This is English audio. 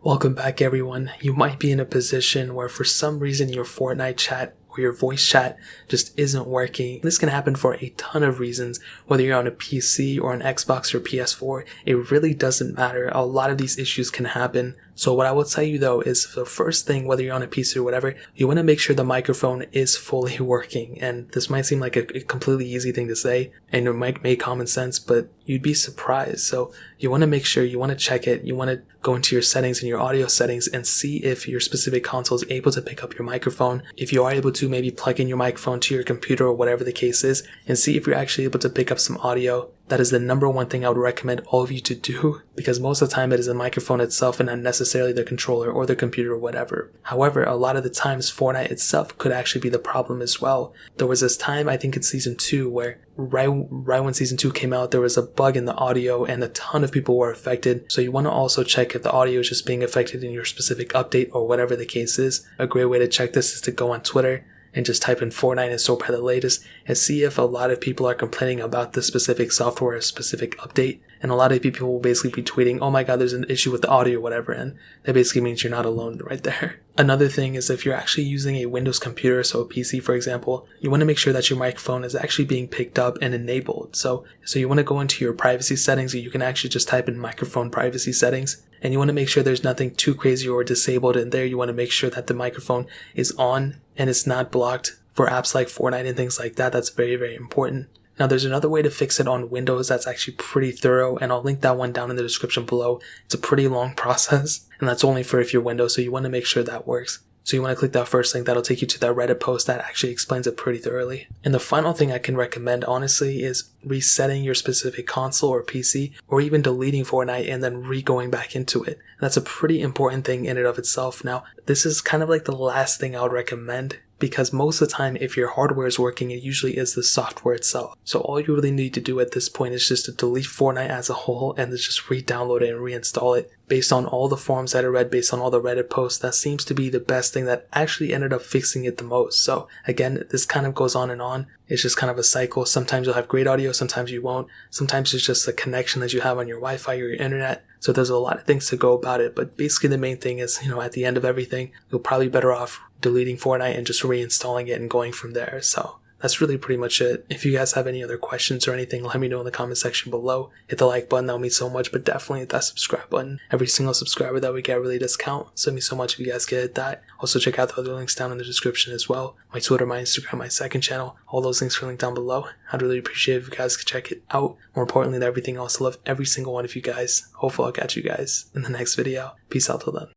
Welcome back, everyone. You might be in a position where for some reason your Fortnite chat or your voice chat just isn't working. This can happen for a ton of reasons, whether you're on a PC or an Xbox or PS4, it really doesn't matter. A lot of these issues can happen. So what I will tell you though is the first thing, whether you're on a PC or whatever, you want to make sure the microphone is fully working. And this might seem like a completely easy thing to say, and it might make common sense, but you'd be surprised. So you want to make sure, you want to check it, you want to go into your settings and your audio settings and see if your specific console is able to pick up your microphone. If you are able to, maybe plug in your microphone to your computer or whatever the case is, and see if you're actually able to pick up some audio. That is the number one thing I would recommend all of you to do, because most of the time it is the microphone itself and not necessarily the controller or the computer or whatever. However, a lot of the times Fortnite itself could actually be the problem as well. There was this time, I think in Season 2, where right when Season 2 came out, there was a bug in the audio and a ton of people were affected. So you want to also check if the audio is just being affected in your specific update or whatever the case is. A great way to check this is to go on Twitter and just type in Fortnite and sort by the latest and see if a lot of people are complaining about the specific software or specific update. And a lot of people will basically be tweeting, oh my god, there's an issue with the audio or whatever, and that basically means you're not alone right there. Another thing is if you're actually using a Windows computer, so a PC for example, you want to make sure that your microphone is actually being picked up and enabled. So you want to go into your privacy settings, or you can actually just type in microphone privacy settings. And you want to make sure there's nothing too crazy or disabled in there. You want to make sure that the microphone is on and it's not blocked for apps like Fortnite and things like that. That's very, very important. Now, there's another way to fix it on Windows that's actually pretty thorough, and I'll link that one down in the description below. It's a pretty long process, and that's only for if you're Windows, so you want to make sure that works. So you want to click that first link. That'll take you to that Reddit post that actually explains it pretty thoroughly. And the final thing I can recommend, honestly, is resetting your specific console or PC, or even deleting Fortnite and then re-going back into it. That's a pretty important thing in and of itself. Now, this is kind of like the last thing I would recommend, because most of the time, if your hardware is working, it usually is the software itself. So all you really need to do at this point is just to delete Fortnite as a whole and then just re-download it and reinstall it. Based on all the forums that I read, based on all the Reddit posts, that seems to be the best thing that actually ended up fixing it the most. So again, this kind of goes on and on. It's just kind of a cycle. Sometimes you'll have great audio, sometimes you won't. Sometimes it's just the connection that you have on your Wi-Fi or your internet. So there's a lot of things to go about it. But basically the main thing is, at the end of everything, you'll probably be better off deleting Fortnite and just reinstalling it and going from there. So that's really pretty much it. If you guys have any other questions or anything, let me know in the comment section below. Hit the like button, that'll mean so much, but definitely hit that subscribe button. Every single subscriber that we get really does count, so it means so much if you guys get hit that. Also check out the other links down in the description as well. My Twitter, my Instagram, my second channel, all those links are linked down below. I'd really appreciate if you guys could check it out. More importantly than everything else, I love every single one of you guys. Hopefully I'll catch you guys in the next video. Peace out till then.